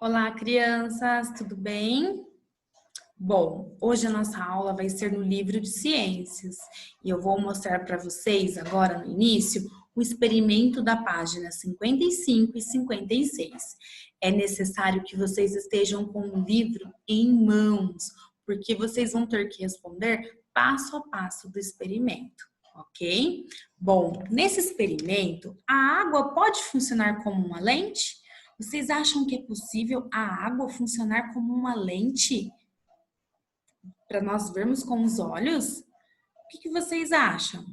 Olá, crianças, tudo bem? Bom, hoje a nossa aula vai ser no livro de ciências e eu vou mostrar para vocês agora no início o experimento da página 55 e 56. É necessário que vocês estejam com o livro em mãos, porque vocês vão ter que responder passo a passo do experimento, ok? Bom, nesse experimento, a água pode funcionar como uma lente? Vocês acham que é possível a água funcionar como uma lente para nós vermos com os olhos? O que vocês acham?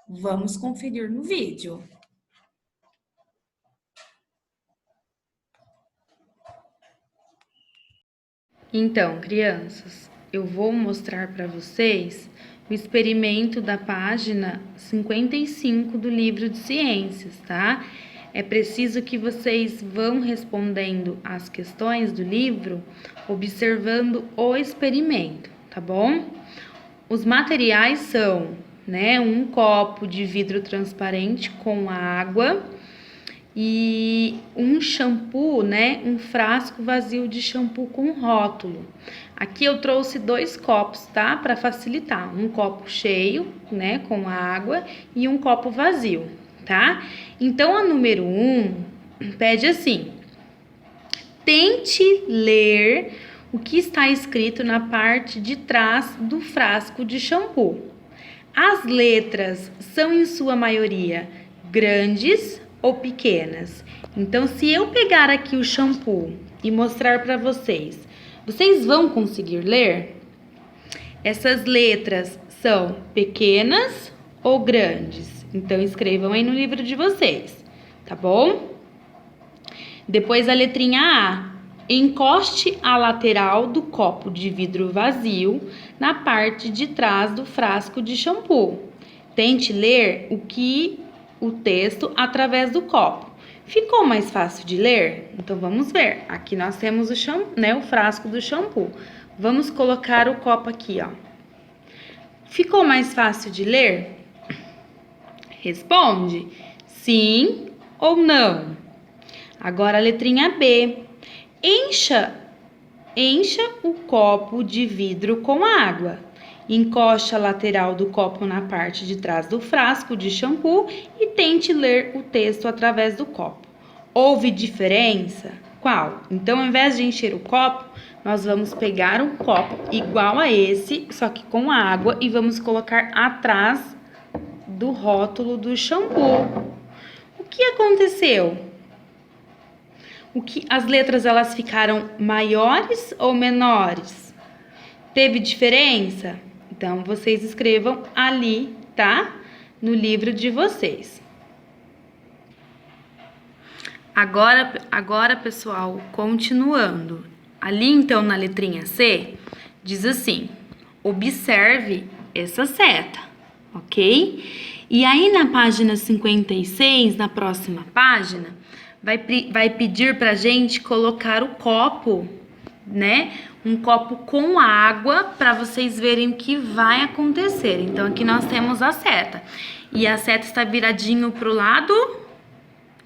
Vamos conferir no vídeo. Então, crianças, eu vou mostrar para vocês o experimento da página 55 do livro de ciências, tá? É preciso que vocês vão respondendo as questões do livro, observando o experimento, tá bom? Os materiais são, um copo de vidro transparente com água e um shampoo, um frasco vazio de shampoo com rótulo. Aqui eu trouxe 2 copos, tá? Para facilitar, um copo cheio, com água e um copo vazio, tá? Então a número 1 pede assim: tente ler o que está escrito na parte de trás do frasco de shampoo. As letras são em sua maioria grandes ou pequenas? Então, se eu pegar aqui o shampoo e mostrar para vocês, vocês vão conseguir ler? Essas letras são pequenas ou grandes? Então, escrevam aí no livro de vocês, tá bom? Depois a letrinha A. Encoste a lateral do copo de vidro vazio na parte de trás do frasco de shampoo. Tente ler o texto através do copo. Ficou mais fácil de ler? Então vamos ver. Aqui nós temos o frasco do shampoo. Vamos colocar o copo aqui, ó. Ficou mais fácil de ler? Responde sim ou não. Agora a letrinha B. Encha o copo de vidro com água. Encoste a lateral do copo na parte de trás do frasco de shampoo e tente ler o texto através do copo. Houve diferença? Qual? Então, ao invés de encher o copo, nós vamos pegar um copo igual a esse, só que com água, e vamos colocar atrás do rótulo do shampoo. O que aconteceu? As letras elas ficaram maiores ou menores? Teve diferença? Então, vocês escrevam ali, tá? No livro de vocês. Agora, pessoal, continuando. Ali, então, na letrinha C, diz assim: observe essa seta, ok? E aí, na página 56, na próxima página, vai pedir pra gente colocar o copo, um copo com água para vocês verem o que vai acontecer. Então, aqui nós temos a seta. E a seta está viradinho pro lado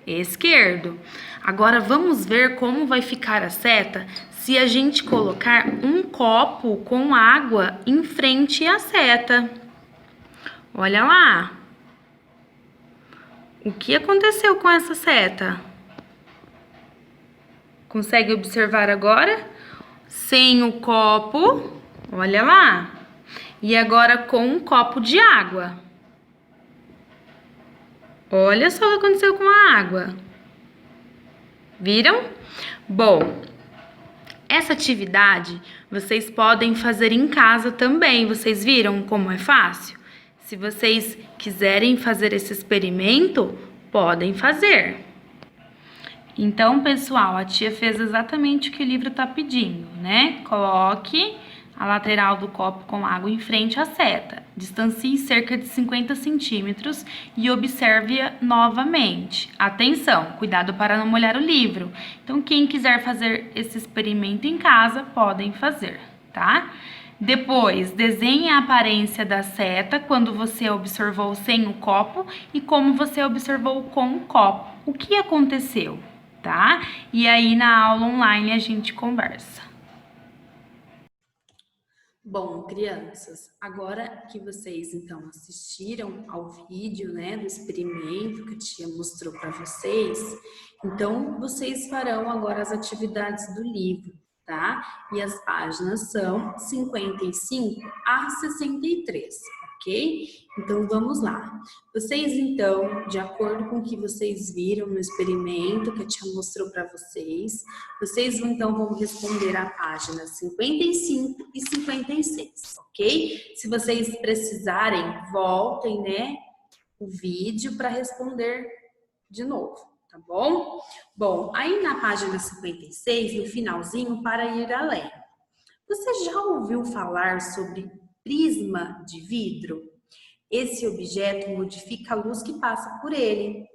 esquerdo. Agora, vamos ver como vai ficar a seta se a gente colocar um copo com água em frente à seta. Olha lá. O que aconteceu com essa seta? Consegue observar agora? Sem o copo, olha lá. E agora com um copo de água. Olha só o que aconteceu com a água. Viram? Bom, essa atividade vocês podem fazer em casa também. Vocês viram como é fácil? Se vocês quiserem fazer esse experimento, podem fazer. Então, pessoal, a tia fez exatamente o que o livro está pedindo, Coloque a lateral do copo com água em frente à seta. Distancie cerca de 50 centímetros e observe-a novamente. Atenção, cuidado para não molhar o livro. Então, quem quiser fazer esse experimento em casa, podem fazer, tá? Depois, desenhe a aparência da seta quando você observou sem o copo e como você observou com o copo. O que aconteceu? tá? E aí na aula online a gente conversa. Bom, crianças, agora que vocês então assistiram ao vídeo, né, do experimento que a tia mostrou para vocês, então vocês farão agora as atividades do livro, tá? E as páginas são 55 a 63, ok? Então vamos lá. Vocês então, de acordo com o que vocês viram no experimento que a tia mostrou para vocês então vão responder a página 55 e 56, ok? Se vocês precisarem, voltem, né, o vídeo para responder de novo, tá bom? Bom, aí na página 56, no finalzinho, para ir além. Você já ouviu falar sobre prisma de vidro? Esse objeto modifica a luz que passa por ele.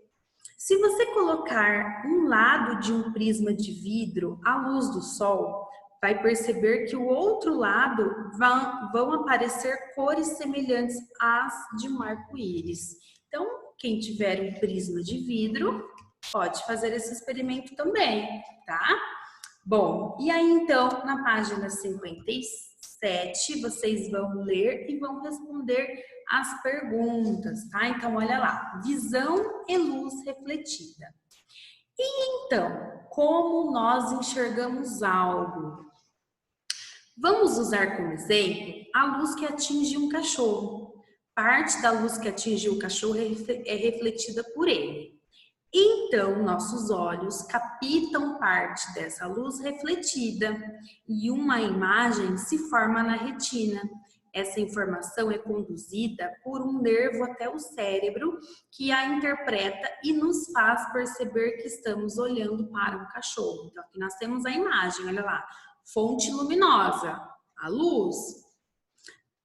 Se você colocar um lado de um prisma de vidro à luz do sol, vai perceber que o outro lado vão aparecer cores semelhantes às de um arco-íris. Então, quem tiver um prisma de vidro, pode fazer esse experimento também, tá? Bom, e aí então, na página 57, vocês vão ler e vão responder as perguntas, tá? Então, olha lá, visão e luz refletida. E então, como nós enxergamos algo? Vamos usar como exemplo a luz que atinge um cachorro. Parte da luz que atinge o cachorro é refletida por ele. Então, nossos olhos captam parte dessa luz refletida e uma imagem se forma na retina. Essa informação é conduzida por um nervo até o cérebro, que a interpreta e nos faz perceber que estamos olhando para um cachorro. Então, aqui nós temos a imagem, olha lá, fonte luminosa, a luz.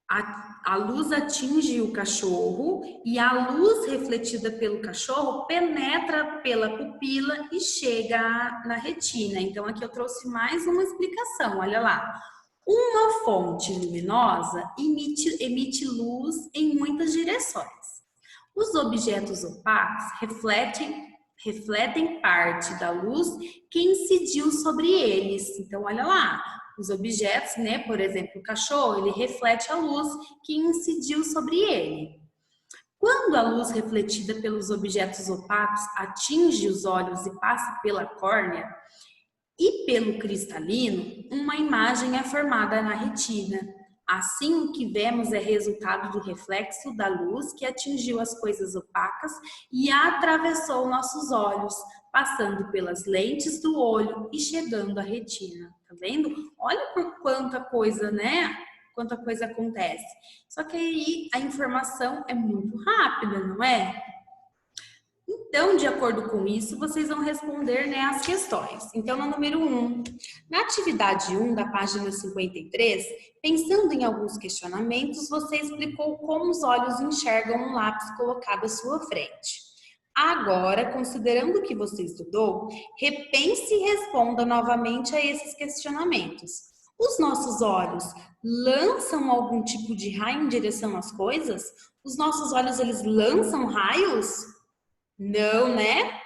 A luz atinge o cachorro e a luz refletida pelo cachorro penetra pela pupila e chega na retina. Então, aqui eu trouxe mais uma explicação, olha lá. Uma fonte luminosa emite luz em muitas direções. Os objetos opacos refletem parte da luz que incidiu sobre eles. Então, olha lá. Os objetos, né, por exemplo, o cachorro, ele reflete a luz que incidiu sobre ele. Quando a luz refletida pelos objetos opacos atinge os olhos e passa pela córnea e pelo cristalino, uma imagem é formada na retina. Assim, o que vemos é resultado do reflexo da luz que atingiu as coisas opacas e atravessou nossos olhos, passando pelas lentes do olho e chegando à retina. Tá vendo? Olha por quanta coisa, né? Quanta coisa acontece. Só que aí a informação é muito rápida, não é? Então, de acordo com isso, vocês vão responder, né, as questões. Então, no número 1, na atividade 1 da página 53, pensando em alguns questionamentos, você explicou como os olhos enxergam um lápis colocado à sua frente. Agora, considerando o que você estudou, repense e responda novamente a esses questionamentos. Os nossos olhos lançam algum tipo de raio em direção às coisas? Os nossos olhos, eles lançam raios? Não, né?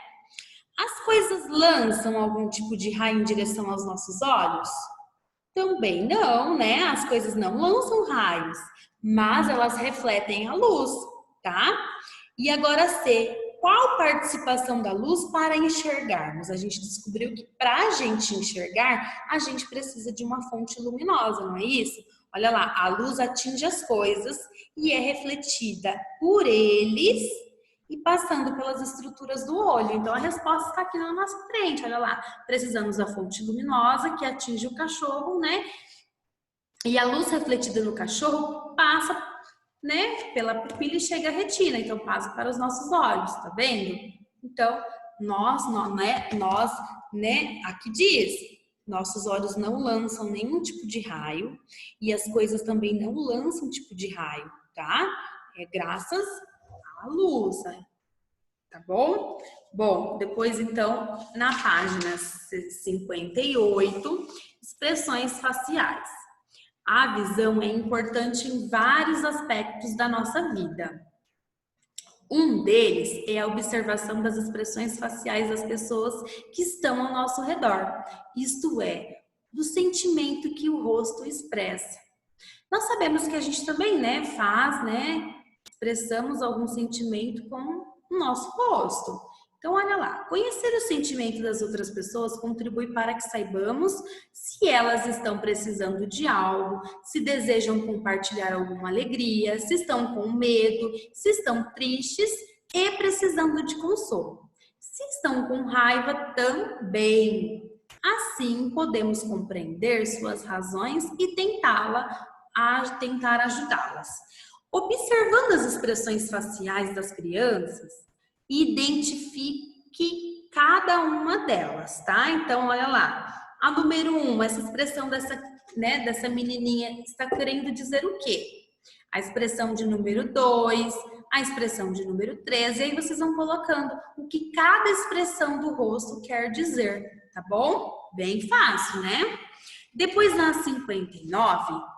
As coisas lançam algum tipo de raio em direção aos nossos olhos? Também não, né? As coisas não lançam raios, mas elas refletem a luz, tá? E agora C, qual participação da luz para enxergarmos? A gente descobriu que para a gente enxergar, a gente precisa de uma fonte luminosa, não é isso? Olha lá, a luz atinge as coisas e é refletida por eles e passando pelas estruturas do olho. Então, a resposta está aqui na nossa frente, olha lá. Precisamos da fonte luminosa que atinge o cachorro, né? E a luz refletida no cachorro passa, né, pela pupila e chega à retina. Então, passa para os nossos olhos, tá vendo? Então, nós, aqui diz, nossos olhos não lançam nenhum tipo de raio e as coisas também não lançam tipo de raio, tá? É graças a luz, tá bom? Bom, depois então, na página 58, expressões faciais. A visão é importante em vários aspectos da nossa vida. Um deles é a observação das expressões faciais das pessoas que estão ao nosso redor, isto é, do sentimento que o rosto expressa. Nós sabemos que a gente também, expressamos algum sentimento com o nosso rosto. Então, olha lá, conhecer o sentimento das outras pessoas contribui para que saibamos se elas estão precisando de algo, se desejam compartilhar alguma alegria, se estão com medo, se estão tristes e precisando de consolo. Se estão com raiva, também. Assim, podemos compreender suas razões e tentar ajudá-las. Observando as expressões faciais das crianças, identifique cada uma delas, tá? Então, olha lá. A número 1, essa expressão dessa menininha está querendo dizer o quê? A expressão de número 2, a expressão de número 3, e aí vocês vão colocando o que cada expressão do rosto quer dizer, tá bom? Bem fácil, né? Depois, na 59,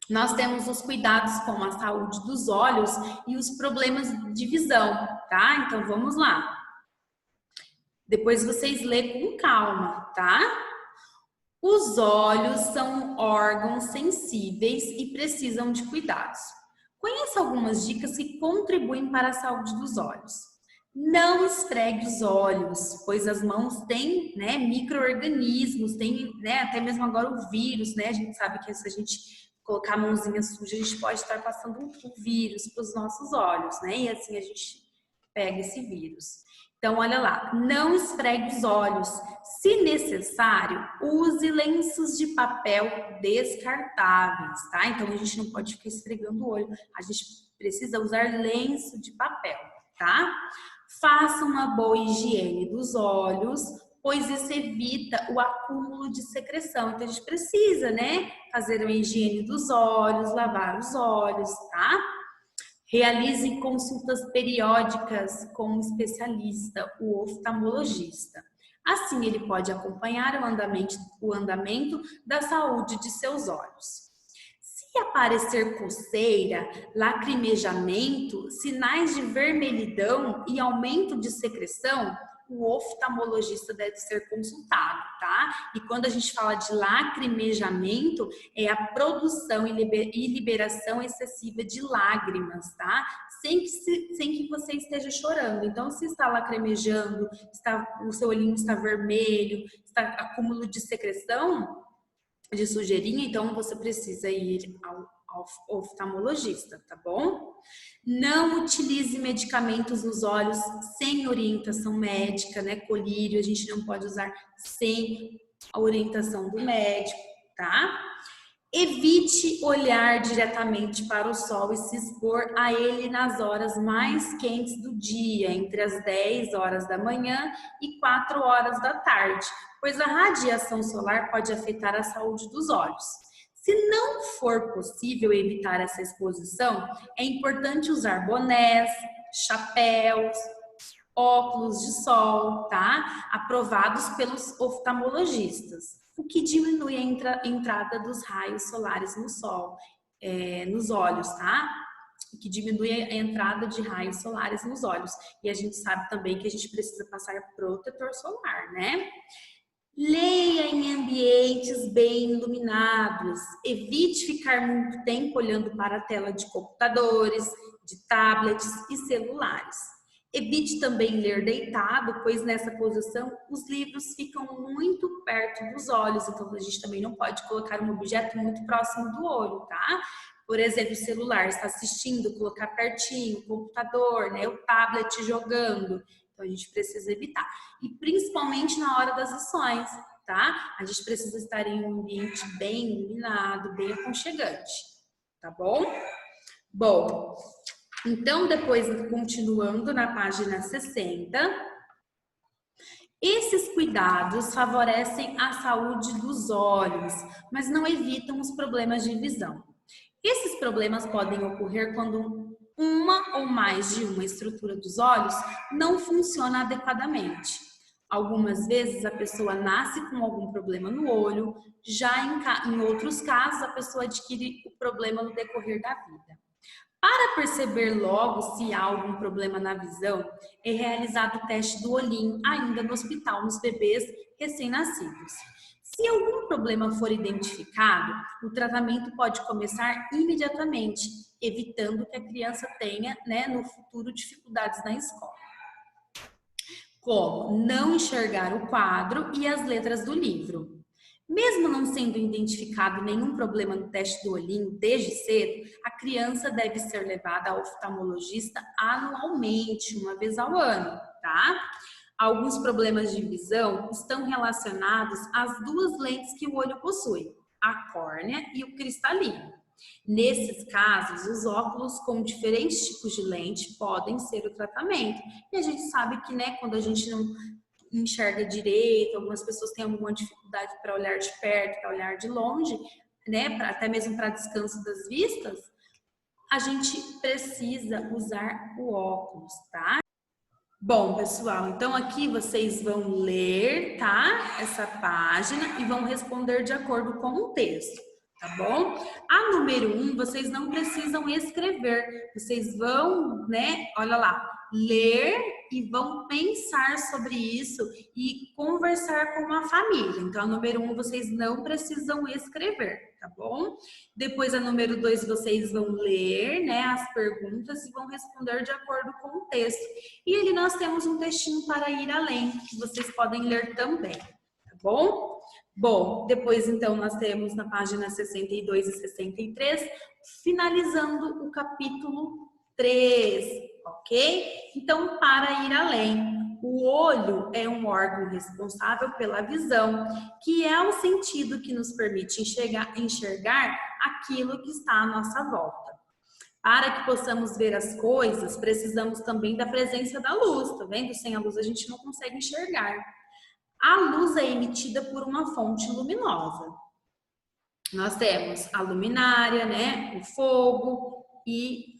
nós temos os cuidados com a saúde dos olhos e os problemas de visão, tá? Então, vamos lá. Depois vocês lêem com calma, tá? Os olhos são órgãos sensíveis e precisam de cuidados. Conheça algumas dicas que contribuem para a saúde dos olhos. Não esfregue os olhos, pois as mãos têm, micro-organismos, tem, até mesmo agora o vírus, A gente sabe que se a gente colocar a mãozinha suja, a gente pode estar passando um vírus para os nossos olhos, E assim a gente pega esse vírus. Então, olha lá, não esfregue os olhos. Se necessário, use lenços de papel descartáveis, tá? Então, a gente não pode ficar esfregando o olho. A gente precisa usar lenço de papel, tá? Faça uma boa higiene dos olhos, pois isso evita o acúmulo de secreção. Então, a gente precisa, fazer uma higiene dos olhos, lavar os olhos, tá? Realize consultas periódicas com um especialista, o oftalmologista. Assim, ele pode acompanhar o andamento da saúde de seus olhos. Se aparecer coceira, lacrimejamento, sinais de vermelhidão e aumento de secreção, o oftalmologista deve ser consultado, tá? E quando a gente fala de lacrimejamento, é a produção e liberação excessiva de lágrimas, tá? Sem que você esteja chorando. Então, se está lacrimejando, o seu olhinho está vermelho, está acúmulo de secreção, de sujeirinha, então você precisa ir ao oftalmologista, tá bom? Não utilize medicamentos nos olhos sem orientação médica, colírio, a gente não pode usar sem a orientação do médico, tá? Evite olhar diretamente para o sol e se expor a ele nas horas mais quentes do dia, entre as 10 horas da manhã e 4 horas da tarde, pois a radiação solar pode afetar a saúde dos olhos. Se não for possível evitar essa exposição, é importante usar bonés, chapéus, óculos de sol, tá? Aprovados pelos oftalmologistas, o que diminui a entrada dos raios solares no sol, nos olhos, tá? O que diminui a entrada de raios solares nos olhos. E a gente sabe também que a gente precisa passar protetor solar, Leia em ambientes bem iluminados. Evite ficar muito tempo olhando para a tela de computadores, de tablets e celulares. Evite também ler deitado, pois nessa posição os livros ficam muito perto dos olhos. Então, a gente também não pode colocar um objeto muito próximo do olho, tá? Por exemplo, o celular está assistindo, colocar pertinho, o computador, o tablet jogando. Então, a gente precisa evitar. E principalmente na hora das lições, tá? A gente precisa estar em um ambiente bem iluminado, bem aconchegante, tá bom? Bom, então depois, continuando na página 60, esses cuidados favorecem a saúde dos olhos, mas não evitam os problemas de visão. Esses problemas podem ocorrer quando uma ou mais de uma estrutura dos olhos não funciona adequadamente. Algumas vezes a pessoa nasce com algum problema no olho, já em outros casos a pessoa adquire o problema no decorrer da vida. Para perceber logo se há algum problema na visão, é realizado o teste do olhinho ainda no hospital nos bebês recém-nascidos. Se algum problema for identificado, o tratamento pode começar imediatamente, evitando que a criança tenha, no futuro, dificuldades na escola. Como não enxergar o quadro e as letras do livro. Mesmo não sendo identificado nenhum problema no teste do olhinho desde cedo, a criança deve ser levada ao oftalmologista anualmente, uma vez ao ano, tá? Alguns problemas de visão estão relacionados às duas lentes que o olho possui, a córnea e o cristalino. Nesses casos, os óculos com diferentes tipos de lente podem ser o tratamento. E a gente sabe que, quando a gente não enxerga direito, algumas pessoas têm alguma dificuldade para olhar de perto, para olhar de longe, até mesmo para descanso das vistas, a gente precisa usar o óculos, tá? Bom, pessoal, então aqui vocês vão ler, tá? Essa página e vão responder de acordo com o texto, tá bom? A número 1, vocês não precisam escrever, vocês vão, olha lá, ler e vão pensar sobre isso e conversar com a família. Então, a número 1, vocês não precisam escrever, tá bom? Depois, a número 2, vocês vão ler, as perguntas e vão responder de acordo com o texto. E ali nós temos um textinho para ir além, que vocês podem ler também, tá bom? Bom, depois então nós temos na página 62 e 63, finalizando o capítulo 3, ok? Então, para ir além, o olho é um órgão responsável pela visão, que é o sentido que nos permite enxergar aquilo que está à nossa volta. Para que possamos ver as coisas, precisamos também da presença da luz, tá vendo? Sem a luz a gente não consegue enxergar. A luz é emitida por uma fonte luminosa. Nós temos a luminária, o fogo e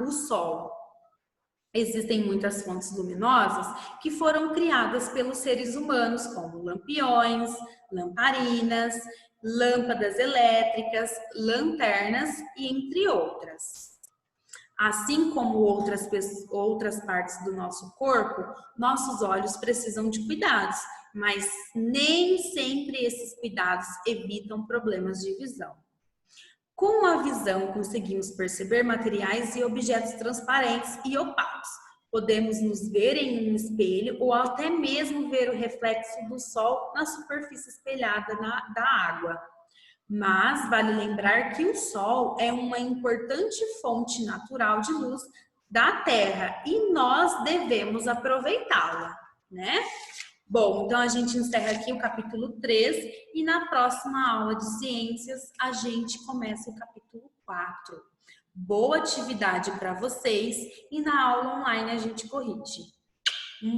o sol. Existem muitas fontes luminosas que foram criadas pelos seres humanos, como lampiões, lamparinas, lâmpadas elétricas, lanternas e entre outras. Assim como outras partes do nosso corpo, nossos olhos precisam de cuidados, mas nem sempre esses cuidados evitam problemas de visão. Com a visão, conseguimos perceber materiais e objetos transparentes e opacos. Podemos nos ver em um espelho ou até mesmo ver o reflexo do sol na superfície espelhada da água. Mas vale lembrar que o Sol é uma importante fonte natural de luz da Terra e nós devemos aproveitá-la, Bom, então a gente encerra aqui o capítulo 3 e na próxima aula de ciências a gente começa o capítulo 4. Boa atividade para vocês e na aula online a gente corrige. Um beijo.